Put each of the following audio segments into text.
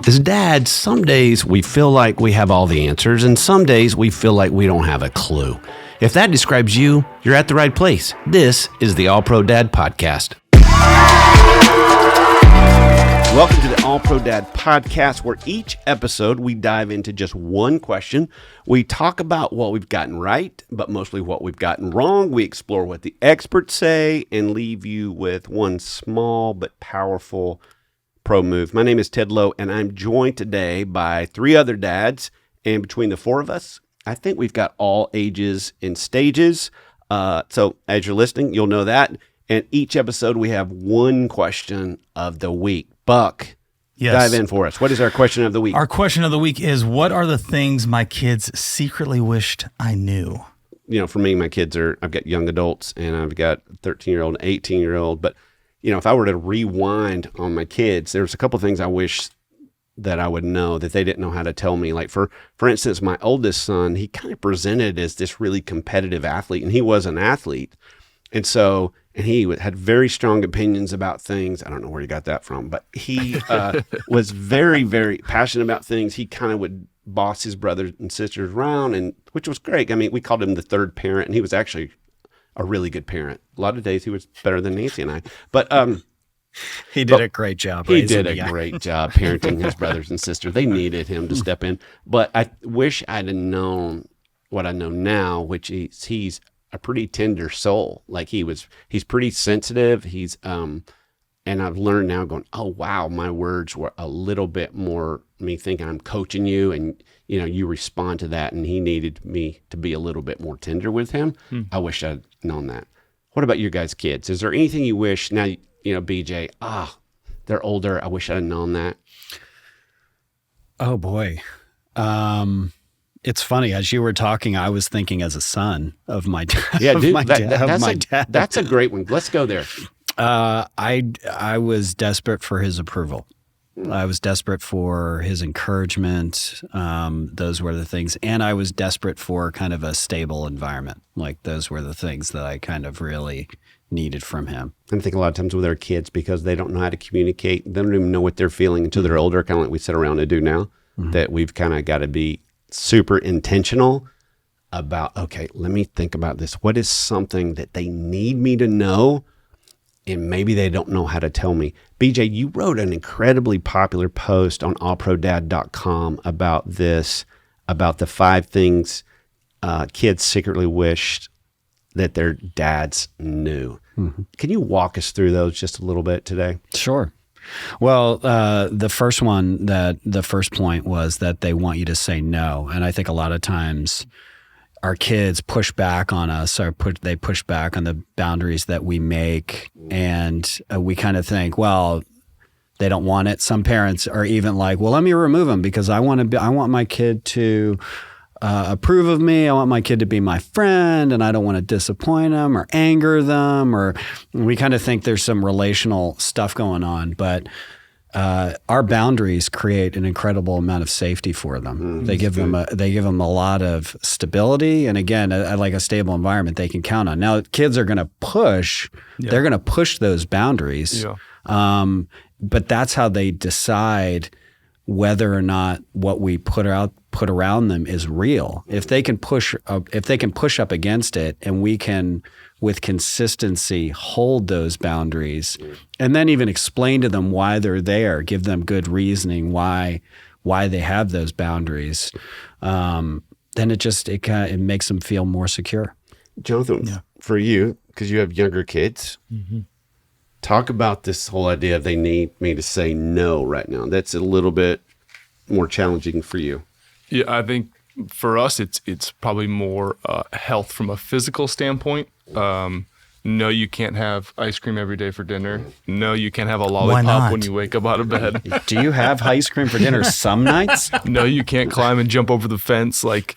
As dads, some days we feel like we have all the answers, and some days we feel like we don't have a clue. If that describes you, you're at the right place. This is the All Pro Dad Podcast. Welcome to the All Pro Dad Podcast, where each episode we dive into just one question. We talk about what we've gotten right, but mostly what we've gotten wrong. We explore what the experts say and leave you with one small but powerful pro move. My name is Ted Lowe, and I'm joined today by three other dads. And between the four of us, I think we've got all ages and stages. So as you're listening, you'll know that. And each episode, we have one question of the week. Buck, dive in for us. What is our question of the week? Our question of the week is, what are the things my kids secretly wished I knew? You know, for me, my kids I've got young adults, and I've got a 13-year-old and 18-year-old. But, you know, if I were to rewind on my kids, there's a couple of things I wish that I would know that they didn't know how to tell me. Like, for instance, my oldest son, he kind of presented as this really competitive athlete, and he was an athlete. And so, and he had very strong opinions about things. I don't know where he got that from, but he was very, very passionate about things. He kind of would boss his brothers and sisters around, and which was great. I mean, we called him the third parent, and he was actually a really good parent. A lot of days he was better than Nancy and I. But he did a great job. He did a great job parenting his brothers and sisters. They needed him to step in. But I wish I'd have known what I know now, which is he's a pretty tender soul. Like he's pretty sensitive. He's and I've learned now going, oh wow, my words were a little bit more me thinking I'm coaching you, and you know, you respond to that, and he needed me to be a little bit more tender with him. I wish I'd known that. What about your guys' kids? Is there anything you wish now, you know, BJ, they're older, I wish I'd known that? Oh boy. It's funny, as you were talking, I was thinking as a son of my dad. Yeah, dude, that's a great one. Let's go there. I was desperate for his approval. I was desperate for his encouragement. Those were the things. And I was desperate for kind of a stable environment. Like those were the things that I kind of really needed from him. I think a lot of times with our kids, because they don't know how to communicate, they don't even know what they're feeling until they're older, kind of like we sit around and do now, that we've kind of got to be super intentional about, okay, let me think about this. What is something that they need me to know, and maybe they don't know how to tell me? BJ, you wrote an incredibly popular post on allprodad.com about this, about the 5 things kids secretly wished that their dads knew. Can you walk us through those just a little bit today? Sure. Well, the first point was that they want you to say no. And I think a lot of times our kids push back on us, or they push back on the boundaries that we make. And we kind of think, well, they don't want it. Some parents are even like, well, let me remove them because I want my kid to approve of me. I want my kid to be my friend, and I don't want to disappoint them or anger them. Or we kind of think there's some relational stuff going on, but our boundaries create an incredible amount of safety for them. They give them a lot of stability, and again, like a stable environment they can count on. Now, kids are going to push; they're going to push those boundaries, but that's how they decide whether or not what we put around them is real. If they can push up against it, and we can, with consistency, hold those boundaries, and then even explain to them why they're there, give them good reasoning why they have those boundaries, then it makes them feel more secure. Jonathan, for you, because you have younger kids, talk about this whole idea of they need me to say no right now. That's a little bit more challenging for you. Yeah, I think for us, it's probably more health from a physical standpoint. No, you can't have ice cream every day for dinner. No, you can't have a lollipop when you wake up out of bed. Do you have ice cream for dinner some nights? No, you can't climb and jump over the fence. Like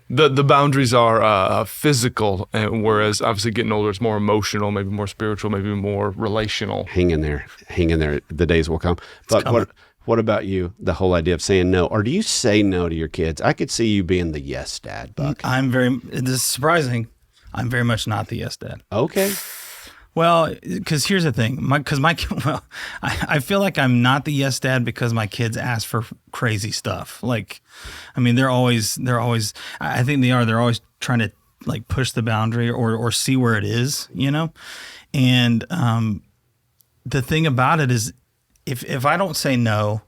the boundaries are physical, and whereas obviously getting older, it's more emotional, maybe more spiritual, maybe more relational. Hang in there. The days will come. But what about you? The whole idea of saying no, or do you say no to your kids? I could see you being the yes dad, Buck. This is surprising. I'm very much not the yes dad. Okay. Well, because here's the thing, I feel like I'm not the yes dad because my kids ask for crazy stuff. Like, I mean, they're always, I think they're always trying to like push the boundary or see where it is, you know? And the thing about it is if I don't say no,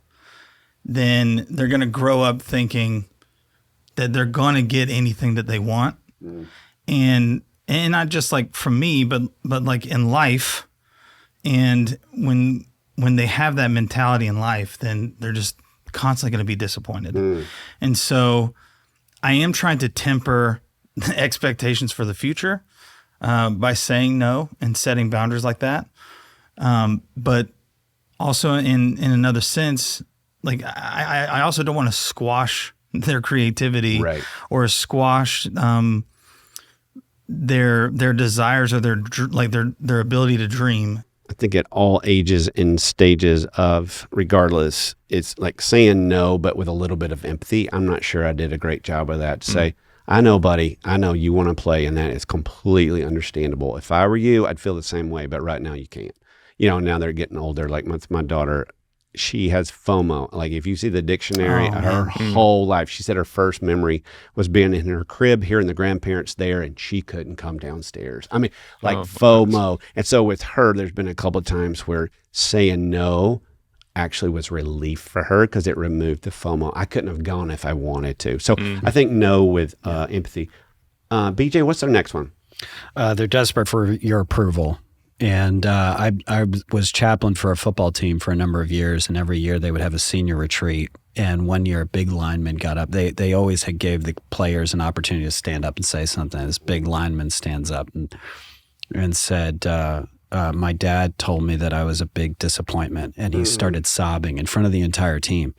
then they're going to grow up thinking that they're going to get anything that they want. And not just like from me, but like in life. And when they have that mentality in life, then they're just constantly going to be disappointed. And so I am trying to temper the expectations for the future by saying no and setting boundaries like that. But also in another sense, like I also don't want to squash their creativity or squash their desires or their ability to dream. I think at all ages and stages of regardless, it's like saying no, but with a little bit of empathy. I'm not sure I did a great job of that. To say, I know, buddy, I know you want to play, and that is completely understandable. If I were you, I'd feel the same way, but right now you can't. You know, now they're getting older. Like my daughter, she has FOMO. Like if you see the dictionary, her whole life, she said her first memory was being in her crib, hearing the grandparents there, and she couldn't come downstairs. I mean, like FOMO. And so with her, there's been a couple of times where saying no actually was relief for her because it removed the FOMO. I couldn't have gone if I wanted to. So I think no with empathy. BJ, what's our next one? They're desperate for your approval. And I was chaplain for a football team for a number of years, and every year they would have a senior retreat. And one year a big lineman got up. They always gave the players an opportunity to stand up and say something. This big lineman stands up and said, my dad told me that I was a big disappointment, and he started sobbing in front of the entire team.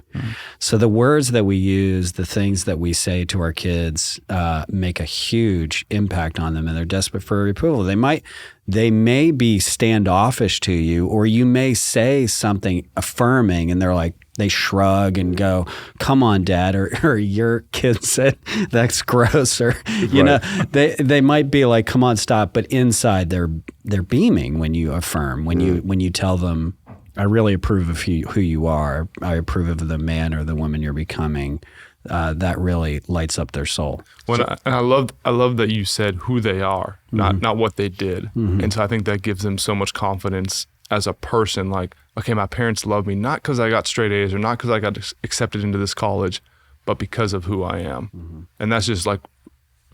So the words that we use, the things that we say to our kids make a huge impact on them, and they're desperate for approval. They may be standoffish to you, or you may say something affirming and they shrug and go, "Come on, Dad," or your kid said, "That's gross," or you know, they might be like, "Come on, stop," but inside they're beaming when you affirm, when you tell them, "I really approve of who you are. I approve of the man or the woman you're becoming." That really lights up their soul. I love that you said who they are, not what they did. And so I think that gives them so much confidence as a person. Like, okay, my parents love me not because I got straight A's or not because I got accepted into this college, but because of who I am. And that's just like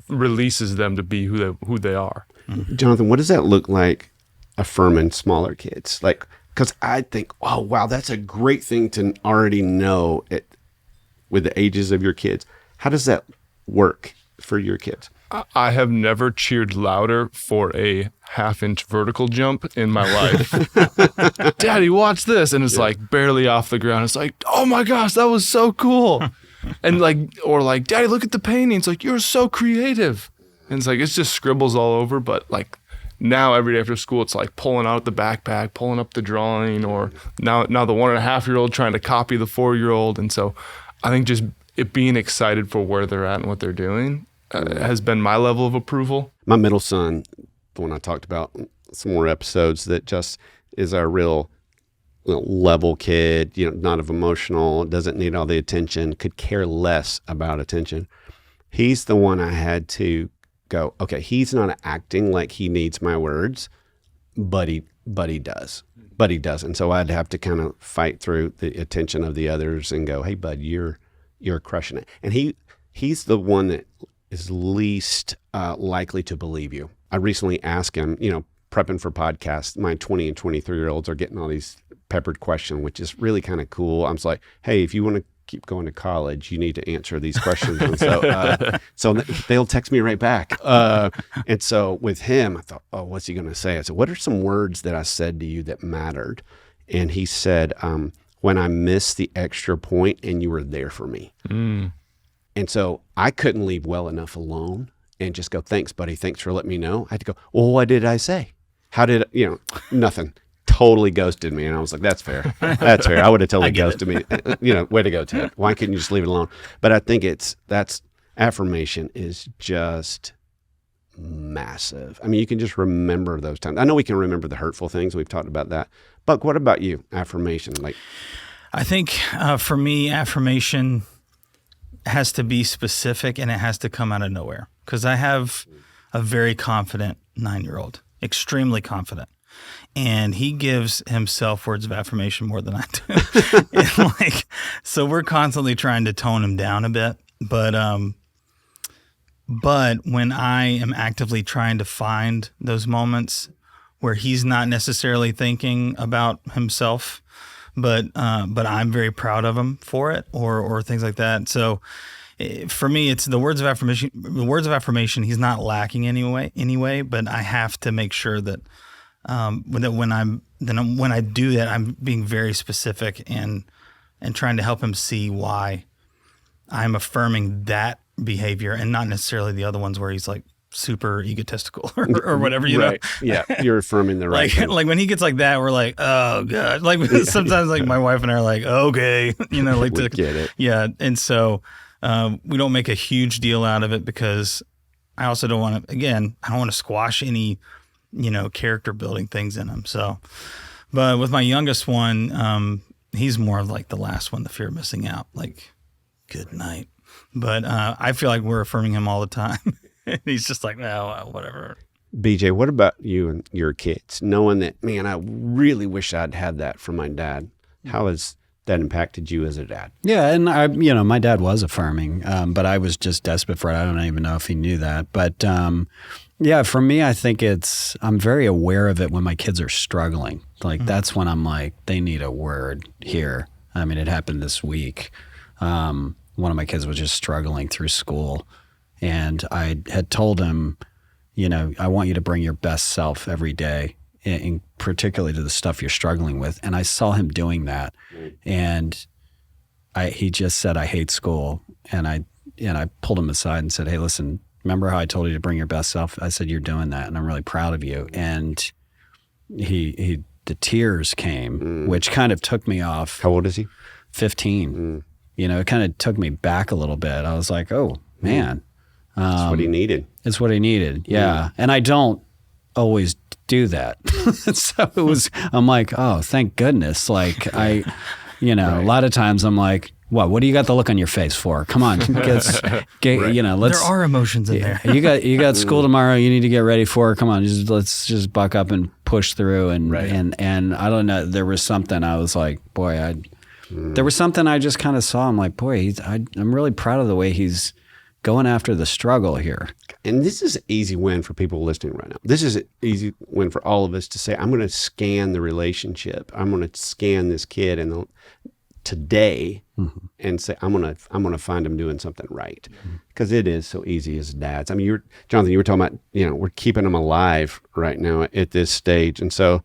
releases them to be who they are. Jonathan, what does that look like affirming smaller kids? Like, because I think, oh wow, that's a great thing to already know with the ages of your kids. How does that work for your kids? I have never cheered louder for a half-inch vertical jump in my life. Daddy, watch this. And it's like barely off the ground. It's like, oh my gosh, that was so cool. And or Daddy, look at the painting. It's like, you're so creative. And it's like, it's just scribbles all over. But like now every day after school, it's like pulling out the backpack, pulling up the drawing, or now the 1.5-year-old trying to copy the 4-year-old. And so I think just it being excited for where they're at and what they're doing has been my level of approval. My middle son, the one I talked about some more episodes, that just is our real level kid, not of emotional, doesn't need all the attention, could care less about attention. He's the one I had to go, okay, he's not acting like he needs my words, but he does. But he does. And so I'd have to kind of fight through the attention of the others and go, hey, bud, you're crushing it. And he's the one that is least likely to believe you. I recently asked him, prepping for podcasts, my 20 and 23-year-olds are getting all these peppered questions, which is really kind of cool. I was like, hey, if you want to keep going to college, you need to answer these questions. And so they'll text me right back. And so with him, I thought, oh, what's he going to say? I said, what are some words that I said to you that mattered? And he said, when I missed the extra point and you were there for me. And so I couldn't leave well enough alone and just go, thanks, buddy. Thanks for letting me know. I had to go, well, what did I say? How did, nothing. Totally ghosted me. And I was like, that's fair. That's fair. I would have totally ghosted me. Way to go, Ted. Why couldn't you just leave it alone? But I think that's affirmation is just massive. I mean, you can just remember those times. I know we can remember the hurtful things. We've talked about that. Buck, what about you? Affirmation, like. I think for me, affirmation has to be specific and it has to come out of nowhere, because I have a very confident 9-year-old, extremely confident. And he gives himself words of affirmation more than I do. And so we're constantly trying to tone him down a bit. But when I am actively trying to find those moments where he's not necessarily thinking about himself, but I'm very proud of him for it, or things like that. So for me, it's the words of affirmation. The words of affirmation, he's not lacking anyway. But I have to make sure that when I do that, I'm being very specific and trying to help him see why I'm affirming that behavior and not necessarily the other ones where he's like super egotistical or whatever, you know? Yeah, you're affirming the right thing. Like when he gets like that, we're like, oh God. Like sometimes like my wife and I are like, okay, you know, like we get it. Yeah. And so we don't make a huge deal out of it, because I also don't want to, again, I don't want to squash any, you know, character building things in him. So, but with my youngest one, he's more of like the last one, the fear of missing out, like good night. But I feel like we're affirming him all the time. He's just like, no, whatever. BJ, what about you and your kids? Knowing that, man, I really wish I'd had that from my dad. How has that impacted you as a dad? Yeah, and my dad was affirming, but I was just desperate for it. I don't even know if he knew that. But yeah, for me, I think I'm very aware of it when my kids are struggling. Like that's when I'm like, they need a word here. I mean, it happened this week. One of my kids was just struggling through school. And I had told him, you know, I want you to bring your best self every day, and particularly to the stuff you're struggling with. And I saw him doing that. And he just said, I hate school. And I pulled him aside and said, hey, listen, remember how I told you to bring your best self? I said, you're doing that, and I'm really proud of you. And the tears came, which kind of took me off. How old is he? 15. You know, it kind of took me back a little bit. I was like, oh, man. That's what he needed. It's what he needed. Yeah. And I don't always do that. So I'm like, oh, thank goodness. Like a lot of times I'm like, what do you got the look on your face for? Come on, let's. There are emotions in there. You got school tomorrow. You need to get ready for. Come on, let's just buck up and push through. And I don't know. There was something I was like, boy, there was something I just kind of saw. I'm like, boy, I'm really proud of the way he's going after the struggle here. And this is an easy win for people listening right now. This is an easy win for all of us to say, I'm going to scan the relationship. I'm going to scan this kid today and say, I'm going to find him doing something right. Because it is so easy as dads. I mean, Jonathan, you were talking about, we're keeping him alive right now at this stage. And so,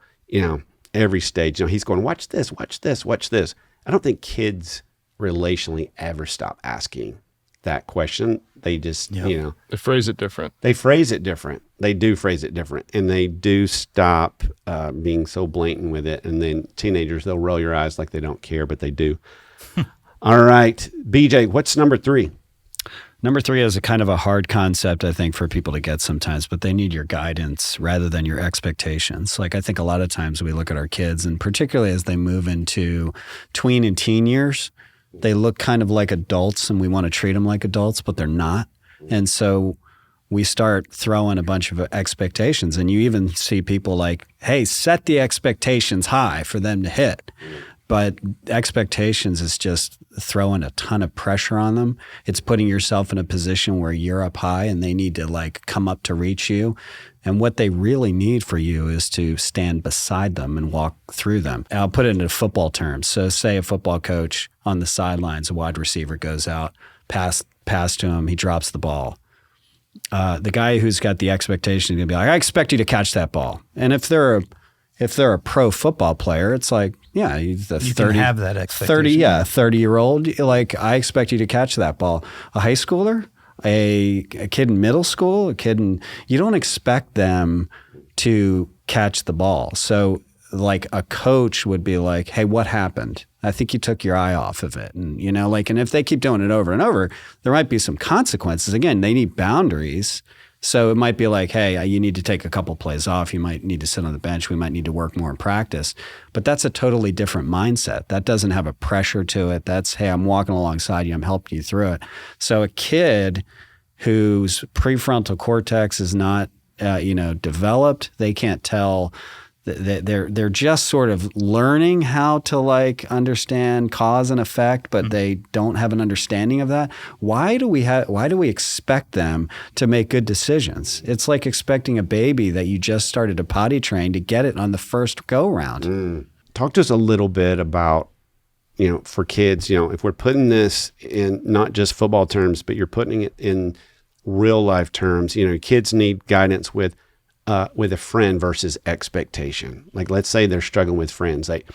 every stage, he's going, watch this, watch this, watch this. I don't think kids relationally ever stop asking that question. They just, they phrase it different. They phrase it different. They do phrase it different. And they do stop being so blatant with it. And then teenagers, they'll roll your eyes like they don't care, but they do. All right. BJ, what's number 3? Number 3 is a kind of a hard concept, I think, for people to get sometimes, but they need your guidance rather than your expectations. Like I think a lot of times we look at our kids, and particularly as they move into tween and teen years, they look kind of like adults and we want to treat them like adults, but they're not. And so we start throwing a bunch of expectations, and you even see people like, hey, set the expectations high for them to hit. But expectations is just throwing a ton of pressure on them. It's putting yourself in a position where you're up high and they need to come up to reach you. And what they really need for you is to stand beside them and walk through them. And I'll put it into football terms. So say a football coach on the sidelines, a wide receiver goes out, pass to him, he drops the ball. The guy who's got the expectation is going to be like, I expect you to catch that ball. And if they're a pro football player, it's like, yeah, you can have that expectation. 30-year-old, like, I expect you to catch that ball. A high schooler, a kid in middle school, you don't expect them to catch the ball. So like a coach would be like, hey, what happened? I think you took your eye off of it. And, and if they keep doing it over and over, there might be some consequences. Again, they need boundaries So it might be like, hey, you need to take a couple plays off. You might need to sit on the bench. We might need to work more in practice. But that's a totally different mindset. That doesn't have a pressure to it. That's, hey, I'm walking alongside you. I'm helping you through it. So a kid whose prefrontal cortex is not, developed, they can't tell. They're just sort of learning how to like understand cause and effect, but they don't have an understanding of that. Why do we expect them to make good decisions? It's like expecting a baby that you just started to potty train to get it on the first go round. Talk to us a little bit about, for kids, if we're putting this in not just football terms, but you're putting it in real life terms, kids need guidance with a friend versus expectation. Like, let's say they're struggling with friends. Like,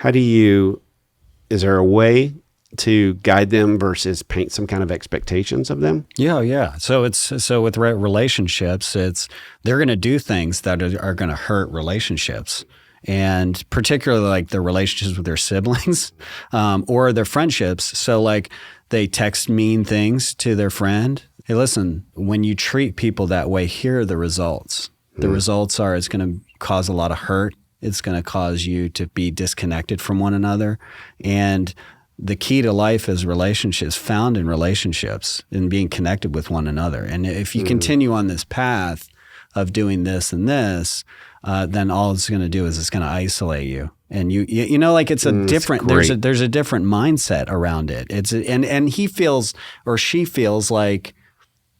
is there a way to guide them versus paint some kind of expectations of them? Yeah. So with relationships, they're going to do things that are going to hurt relationships. And particularly like their relationships with their siblings or their friendships. So like they text mean things to their friend. Hey, listen, when you treat people that way, here are the results. The results are it's going to cause a lot of hurt. It's going to cause you to be disconnected from one another. And the key to life is relationships, found in relationships and being connected with one another. And if you continue on this path of doing this and this, then all it's going to do is it's going to isolate you. And like it's a different, there's a different mindset around it. And he feels or she feels like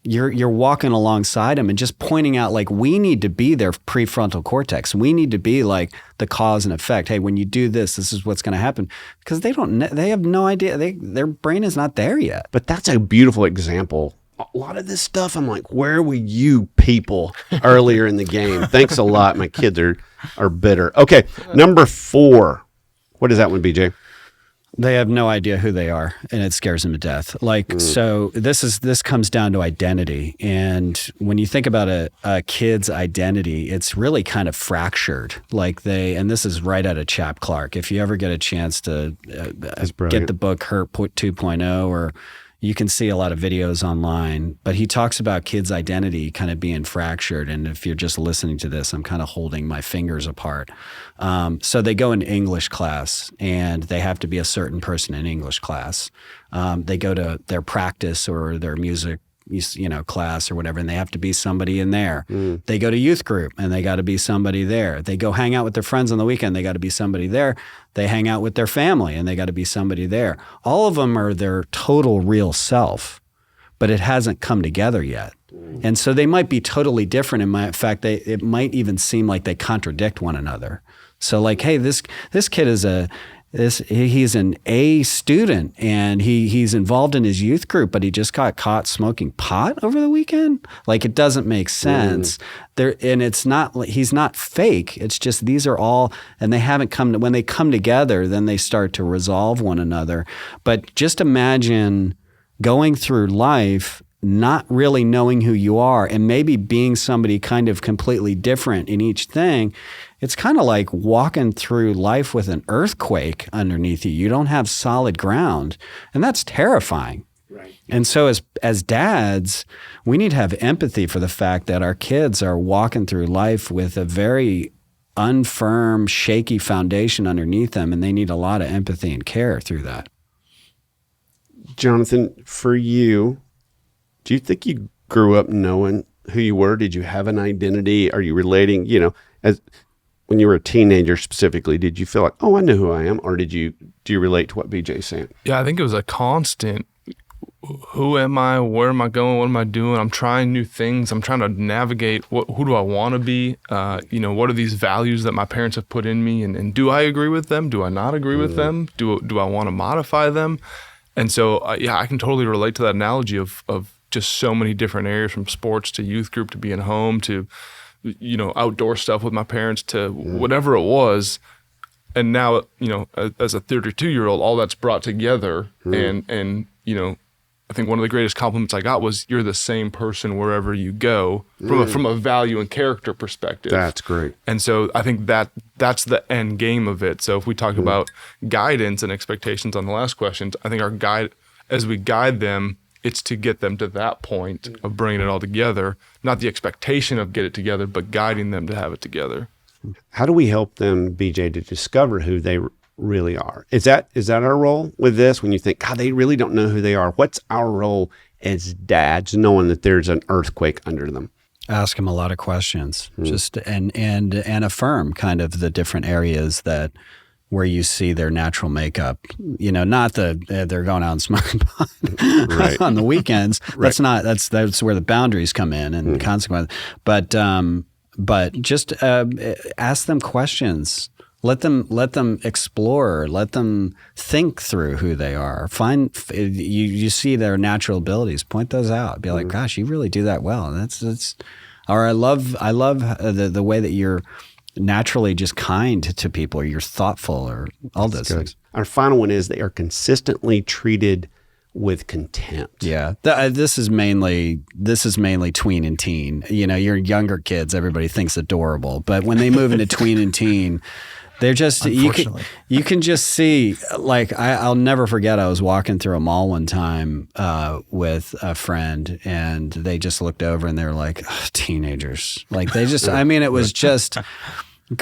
you're walking alongside them and just pointing out like we need to be their prefrontal cortex. We need to be like the cause and effect. Hey, when you do this, this is what's going to happen, because they have no idea. Their brain is not there yet. But that's a beautiful example. A lot of this stuff, I'm like, where were you people earlier in the game? Thanks a lot. My kids are bitter. Okay, number 4. What is that one, BJ? They have no idea who they are, and it scares them to death. So this comes down to identity. And when you think about a kid's identity, it's really kind of fractured. And this is right out of Chap Clark. If you ever get a chance to get the book Hurt 2.0, or you can see a lot of videos online, but he talks about kids' identity kind of being fractured. And if you're just listening to this, I'm kind of holding my fingers apart. So they go into English class and they have to be a certain person in English class. They go to their practice or their music class or whatever, and they have to be somebody in there. They go to youth group and they got to be somebody there. They go hang out with their friends on the weekend. They got to be somebody there. They hang out with their family and they got to be somebody there. All of them are their total real self, but it hasn't come together yet. And so they might be totally different. In fact, it might even seem like they contradict one another. So like, hey, this kid is he's an A student and he's involved in his youth group, but he just got caught smoking pot over the weekend. Like, it doesn't make sense. And it's not, he's not fake. It's just, these are all, and they haven't when they come together, then they start to resolve one another. But just imagine going through life not really knowing who you are and maybe being somebody kind of completely different in each thing. It's kind of like walking through life with an earthquake underneath you. You don't have solid ground, and that's terrifying. Right. And so as dads, we need to have empathy for the fact that our kids are walking through life with a very unfirm, shaky foundation underneath them, and they need a lot of empathy and care through that. Jonathan, for you, do you think you grew up knowing who you were? Did you have an identity? Are you relating, as when you were a teenager specifically, did you feel like, oh, I know who I am? Or do you relate to what BJ's saying? Yeah, I think it was a constant. Who am I? Where am I going? What am I doing? I'm trying new things. I'm trying to navigate who do I want to be? What are these values that my parents have put in me? And do I agree with them? Do I not agree with them? Do I want to modify them? And so, I can totally relate to that analogy of just so many different areas, from sports to youth group to being home to, outdoor stuff with my parents to whatever it was. And now, as a 32-year-old, all that's brought together. And I think one of the greatest compliments I got was, you're the same person wherever you go from a value and character perspective. That's great. And so I think that's the end game of it. So if we talk about guidance and expectations on the last questions, I think as we guide them, It's to get them to that point of bringing it all together, not the expectation of get it together, but guiding them to have it together. How do we help them, BJ, to discover who they really are? Is that our role with this? When you think, God, they really don't know who they are. What's our role as dads, knowing that there's an earthquake under them? Ask them a lot of questions, just and affirm kind of the different areas that where you see their natural makeup. Not they're going out and smoking pot right. on the weekends. Right. That's where the boundaries come in and consequences. But just ask them questions. Let them explore. Let them think through who they are. You see their natural abilities. Point those out. Be like, gosh, you really do that well. That's. Or I love the way that you're naturally just kind to people, or you're thoughtful, or all those things. Our final one is they are consistently treated with contempt. Yeah, this is mainly tween and teen. Your younger kids, everybody thinks adorable, but when they move into tween and teen, they're just you can just see. Like I'll never forget. I was walking through a mall one time with a friend, and they just looked over and they're like, teenagers. Like they just. I mean, it was just.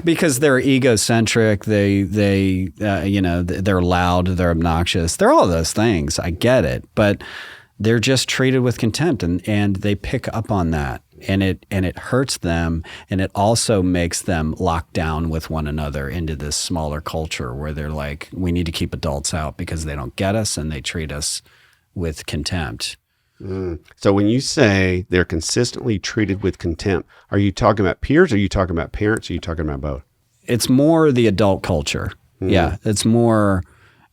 Because they're egocentric, they're loud, they're obnoxious, they're all those things. I get it, but they're just treated with contempt, and they pick up on that, and it hurts them, and it also makes them lock down with one another into this smaller culture where they're like, we need to keep adults out because they don't get us and they treat us with contempt. So when you say they're consistently treated with contempt, are you talking about peers? Or are you talking about parents? Or are you talking about both? It's more the adult culture. Yeah, it's more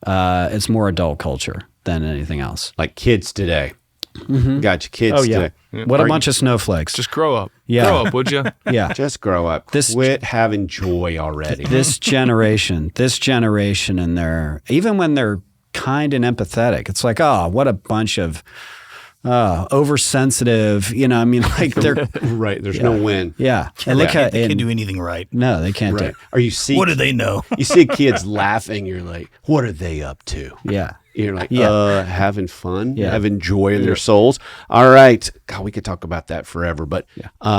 adult culture than anything else. Like kids today. Gotcha, kids today. Yeah. What a bunch of snowflakes. Just grow up. Yeah. Grow up, would you? Yeah. Just grow up. Quit having joy already. This generation, and even when they're kind and empathetic, it's like, oh, what a bunch of oversensitive, like they're right. There's no win. Yeah, and they can't do anything right. No, they can't do. Or you see, what do they know? You see kids laughing. You're like, what are they up to? Yeah, you're like, having fun, having joy in their souls. All right, God, we could talk about that forever, but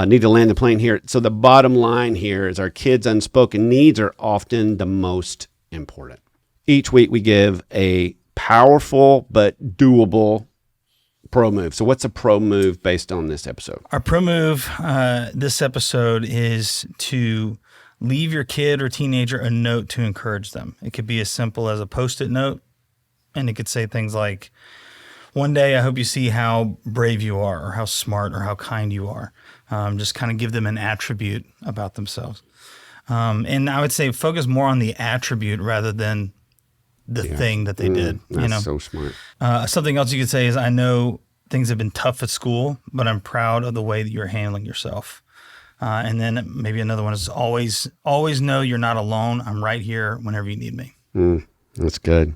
need to land the plane here. So the bottom line here is our kids' unspoken needs are often the most important. Each week we give a powerful but doable pro move. So what's a pro move based on this episode? Our pro move this episode is to leave your kid or teenager a note to encourage them. It could be as simple as a Post-it note, and it could say things like, one day I hope you see how brave you are, or how smart or how kind you are. Just kind of give them an attribute about themselves. And I would say focus more on the attribute rather than the thing that they did. That's so smart. Something else you could say is, I know things have been tough at school, but I'm proud of the way that you're handling yourself. And then maybe another one is always know you're not alone. I'm right here whenever you need me. That's good.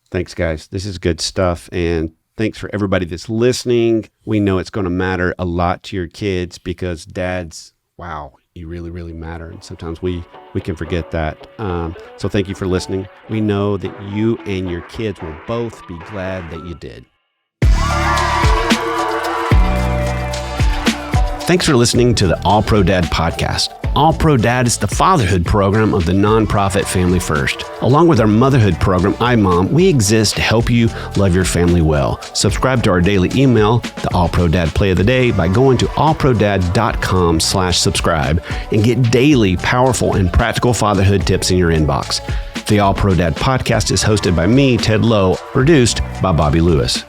Thanks, guys. This is good stuff. And thanks for everybody that's listening. We know it's going to matter a lot to your kids because dads, wow, you really, really matter. And sometimes we can forget that. So thank you for listening. We know that you and your kids will both be glad that you did. Thanks for listening to the All Pro Dad podcast. All Pro Dad is the fatherhood program of the nonprofit Family First. Along with our motherhood program, iMom, we exist to help you love your family well. Subscribe to our daily email, the All Pro Dad Play of the Day, by going to allprodad.com/subscribe and get daily powerful and practical fatherhood tips in your inbox. The All Pro Dad podcast is hosted by me, Ted Lowe, produced by Bobby Lewis.